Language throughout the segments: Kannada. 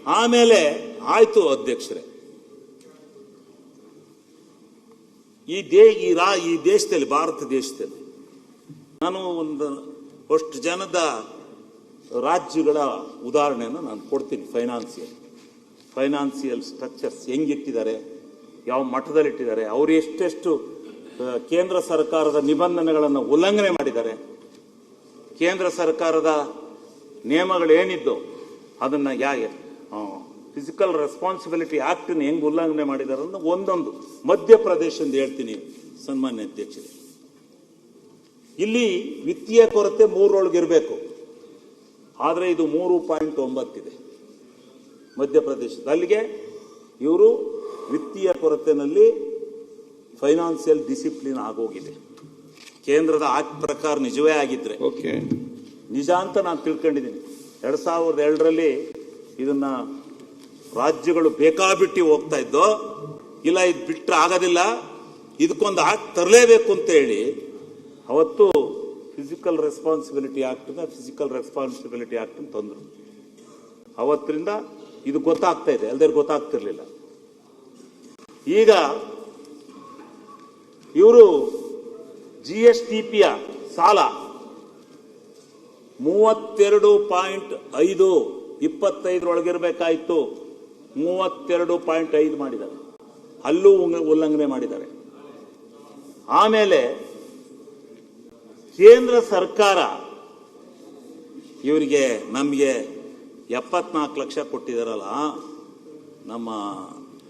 ಆಮೇಲೆ ಆಯ್ತು ಅಧ್ಯಕ್ಷರೇ, ಈ ದೇಶದಲ್ಲಿ, ಭಾರತ ದೇಶದಲ್ಲಿ ನಾನು ಒಂದು ಅಷ್ಟು ಜನದ ರಾಜ್ಯಗಳ ಉದಾಹರಣೆಯನ್ನು ನಾನು ಕೊಡ್ತೀನಿ. ಫೈನಾನ್ಸಿಯಲ್ ಸ್ಟ್ರಕ್ಚರ್ಸ್ ಹೆಂಗಿಟ್ಟಿದ್ದಾರೆ, ಯಾವ ಮಟ್ಟದಲ್ಲಿಟ್ಟಿದ್ದಾರೆ, ಅವರು ಎಷ್ಟೆಷ್ಟು ಕೇಂದ್ರ ಸರ್ಕಾರದ ನಿಬಂಧನೆಗಳನ್ನು ಉಲ್ಲಂಘನೆ ಮಾಡಿದ್ದಾರೆ, ಕೇಂದ್ರ ಸರ್ಕಾರದ ನಿಯಮಗಳೇನಿದ್ದು ಅದನ್ನು ಫಿಸಿಕಲ್ ರೆಸ್ಪಾನ್ಸಿಬಿಲಿಟಿ ಆಕ್ಟ್ನ ಹೆಂಗೆ ಉಲ್ಲಂಘನೆ ಮಾಡಿದ್ದಾರೆ ಅಂತ ಒಂದೊಂದು ಮಧ್ಯಪ್ರದೇಶದಿಂದ ಹೇಳ್ತೀನಿ ಸನ್ಮಾನ್ಯ ಅಧ್ಯಕ್ಷರೇ. ಇಲ್ಲಿ ವಿತ್ತೀಯ ಕೊರತೆ 3 ಇರಬೇಕು, ಆದರೆ ಇದು 3.9 ಇದೆ ಮಧ್ಯಪ್ರದೇಶದ. ಅಲ್ಲಿಗೆ ಇವರು ವಿತ್ತೀಯ ಕೊರತೆನಲ್ಲಿ ಫೈನಾನ್ಸಿಯಲ್ ಡಿಸಿಪ್ಲಿನ್ ಆಗೋಗಿದೆ. ಕೇಂದ್ರದ ಆಕ್ಟ್ ಪ್ರಕಾರ ನಿಜವೇ ಆಗಿದ್ರೆ ನಿಜ ಅಂತ ನಾನು ತಿಳ್ಕೊಂಡಿದ್ದೀನಿ. 2002ರಲ್ಲಿ ಇದನ್ನ ರಾಜ್ಯಗಳು ಬೇಕಾಬಿಟ್ಟು ಹೋಗ್ತಾ ಇದ್ದೋ, ಇಲ್ಲ ಇದು ಬಿಟ್ಟರೆ ಆಗೋದಿಲ್ಲ, ಇದಕ್ಕೊಂದು ಆಕ್ಟ್ ತರಲೇಬೇಕು ಅಂತ ಹೇಳಿ ಅವತ್ತು ಫಿಸಿಕಲ್ ರೆಸ್ಪಾನ್ಸಿಬಿಲಿಟಿ ಆಕ್ಟ್ ತಂದರು. ಅವತ್ತರಿಂದ ಇದು ಗೊತ್ತಾಗ್ತಾ ಇದೆ, ಎಲ್ಲರಿಗೂ ಗೊತ್ತಾಗ್ತಿರ್ಲಿಲ್ಲ. ಈಗ ಇವರು GSTPಯ ಸಾಲ 32.5 25ರೊಳಗಿರಬೇಕಾಯಿತು, 32.5 ಮಾಡಿದ್ದಾರೆ. ಅಲ್ಲೂ ಉಲ್ಲಂಘನೆ ಮಾಡಿದ್ದಾರೆ. ಆಮೇಲೆ ಕೇಂದ್ರ ಸರ್ಕಾರ ಇವರಿಗೆ ನಮಗೆ 74 ಲಕ್ಷ ಕೊಟ್ಟಿದಾರಲ್ಲ, ನಮ್ಮ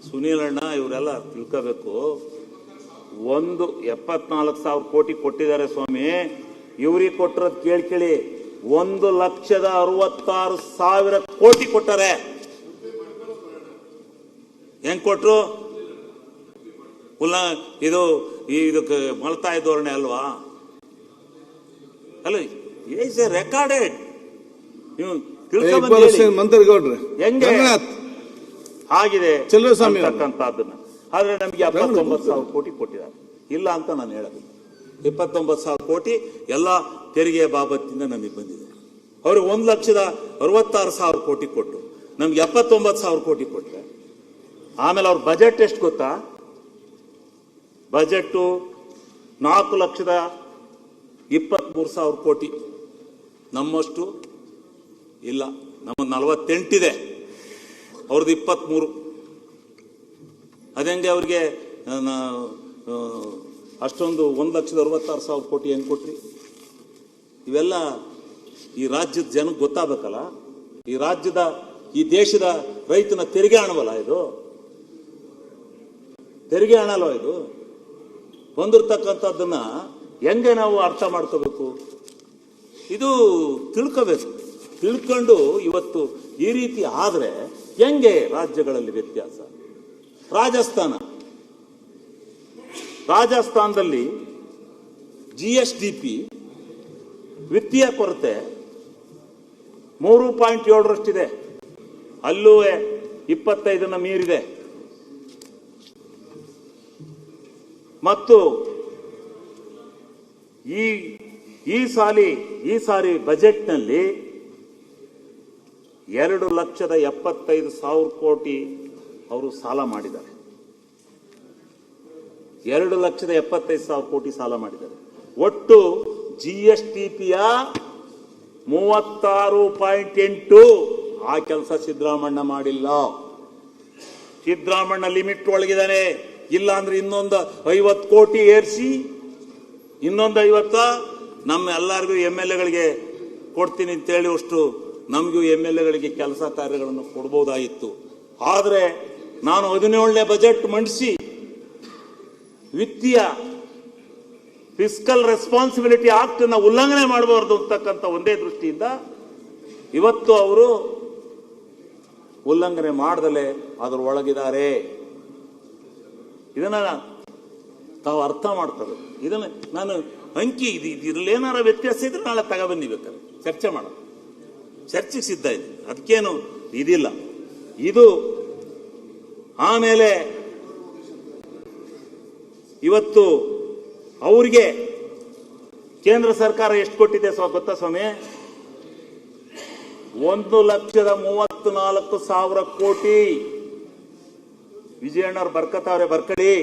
ಸುನೀಲ್ ಅಣ್ಣ ಇವರೆಲ್ಲ ತಿಳ್ಕೋಬೇಕು. 74,000 ಕೋಟಿ ಕೊಟ್ಟಿದ್ದಾರೆ ಸ್ವಾಮಿ. ಇವ್ರಿಗೆ ಕೊಟ್ಟಿರೋದು ಕೇಳಿ 1,66,000 ಕೋಟಿ ಕೊಟ್ಟಾರೆ. ಹೆಂಗ್ ಕೊಟ್ರು? ಇದಕ್ಕೆ ಮಲ್ತಾಯ ಧೋರಣೆ ಅಲ್ವಾ? ಅಲ್ಲ, ಈಸ್ ಎ ರೆಕಾರ್ಡೆಡ್. ಮಂತ್ರಿಗೌಡ್ರೆ ಹೆಂಗೆ ಆಗಿದೆ ಅಂತಕ್ಕಂಥದ್ದನ್ನ. ಆದ್ರೆ ನಮಗೆ 79,000 ಕೋಟಿ ಕೊಟ್ಟಿದ್ದಾರೆ. ಇಲ್ಲ ಅಂತ ನಾನು ಹೇಳೋದಿಲ್ಲ. 29,000 ಕೋಟಿ ಎಲ್ಲ ತೆರಿಗೆ ಬಾಬತ್ತಿಂದ ನಮಗೆ ಬಂದಿದೆ. ಅವ್ರಿಗೆ 1,66,000 ಕೋಟಿ ಕೊಟ್ಟು ನಮ್ಗೆ 79,000 ಕೋಟಿ ಕೊಟ್ಟರೆ, ಆಮೇಲೆ ಅವ್ರ ಬಜೆಟ್ ಎಷ್ಟು ಗೊತ್ತಾ? ಬಜೆಟ್ಟು 4,23,000 ಕೋಟಿ. ನಮ್ಮಷ್ಟು ಇಲ್ಲ, ನಮ್ಮ 48 ಇದೆ, ಅವ್ರದ್ದು 23. ಅದಂಗೆ ಅವ್ರಿಗೆ ಅಷ್ಟೊಂದು 1,66,000 ಕೋಟಿ ಹೆಂಗೆ ಕೊಟ್ರಿ? ಇವೆಲ್ಲ ಈ ರಾಜ್ಯದ ಜನಕ್ಕೆ ಗೊತ್ತಾಗಬೇಕಲ್ಲ. ಈ ದೇಶದ ರೈತನ ತೆರಿಗೆ ಹಣವಲ್ಲ ಇದು, ತೆರಿಗೆ ಹಣ ಅಲ್ವಾ ಇದು. ಬಂದಿರ್ತಕ್ಕಂಥದ್ದನ್ನ ಹೆಂಗೆ ನಾವು ಅರ್ಥ ಮಾಡ್ಕೋಬೇಕು? ಇದು ತಿಳ್ಕೋಬೇಕು. ತಿಳ್ಕೊಂಡು ಇವತ್ತು ಈ ರೀತಿ ಆದರೆ ಹೆಂಗೆ ರಾಜ್ಯಗಳಲ್ಲಿ ವ್ಯತ್ಯಾಸ? ರಾಜಸ್ಥಾನದಲ್ಲಿ GSDP ವಿತ್ತೀಯ ಕೊರತೆ 3.7ರಷ್ಟಿದೆ. ಅಲ್ಲೂ 25 ಮೀರಿದೆ. ಮತ್ತು ಈ ಸಾರಿ ಬಜೆಟ್ನಲ್ಲಿ 2,75,000 ಕೋಟಿ ಅವರು ಸಾಲ ಮಾಡಿದ್ದಾರೆ. 2,75,000 ಕೋಟಿ ಸಾಲ ಮಾಡಿದ್ದಾರೆ. ಒಟ್ಟು GSTPಯ 36.8. ಆ ಕೆಲಸ ಸಿದ್ದರಾಮಣ್ಣ ಮಾಡಿಲ್ಲ. ಸಿದ್ದರಾಮಣ್ಣ ಲಿಮಿಟ್ ಒಳಗಿದ್ದಾನೆ. ಇಲ್ಲ ಅಂದ್ರೆ ಇನ್ನೊಂದು 50 ಕೋಟಿ ಏರಿಸಿ, ಇನ್ನೊಂದು 50 ನಮ್ಮ ಎಲ್ಲರಿಗೂ MLAಗಳಿಗೆ ಕೊಡ್ತೀನಿ ಅಂತೇಳಿ ಅಷ್ಟು ನಮಗೂ MLAಗಳಿಗೆ ಕೆಲಸ ಕಾರ್ಯಗಳನ್ನು ಕೊಡ್ಬೋದಾಗಿತ್ತು. ಆದರೆ ನಾನು 17ನೇ ಬಜೆಟ್ ಮಂಡಿಸಿ ವಿತ್ತೀಯ ಫಿಸ್ಕಲ್ ರೆಸ್ಪಾನ್ಸಿಬಿಲಿಟಿ ಆಕ್ಟ್ ನ ಉಲ್ಲಂಘನೆ ಮಾಡಬಾರದು ಅಂತಕ್ಕಂಥ ಒಂದೇ ದೃಷ್ಟಿಯಿಂದ ಇವತ್ತು ಅವರು ಉಲ್ಲಂಘನೆ ಮಾಡದಲೇ ಅದರ ಒಳಗಿದ್ದಾರೆ. ಇದನ್ನ ತಾವು ಅರ್ಥ ಮಾಡ್ತಾರೆ. ಇದನ್ನ ನಾನು ಇದರಲ್ಲೇನಾರ ವ್ಯತ್ಯಾಸ ಇದ್ರೆ ನಾಳೆ ತಗೊಬನ್ನಿ, ಬೇಕಾದ್ರೆ ಚರ್ಚೆ ಮಾಡೋಣ. ಚರ್ಚೆಗೆ ಸಿದ್ಧ ಇದೆ, ಅದಕ್ಕೇನು ಇದಿಲ್ಲ. ಇದು ಆಮೇಲೆ ಇವತ್ತು ಅವರಿಗೆ ಕೇಂದ್ರ ಸರ್ಕಾರ ಎಷ್ಟು ಕೊಟ್ಟಿದೆ ಗೊತ್ತಾ ಸ್ವಾಮಿ? 1,34,000 ಕೋಟಿ ವಿಜಯಣ್ಣವ್ರು ಬರ್ಕತ್ತವ್ರೆ ಬರ್ಕಡಿ.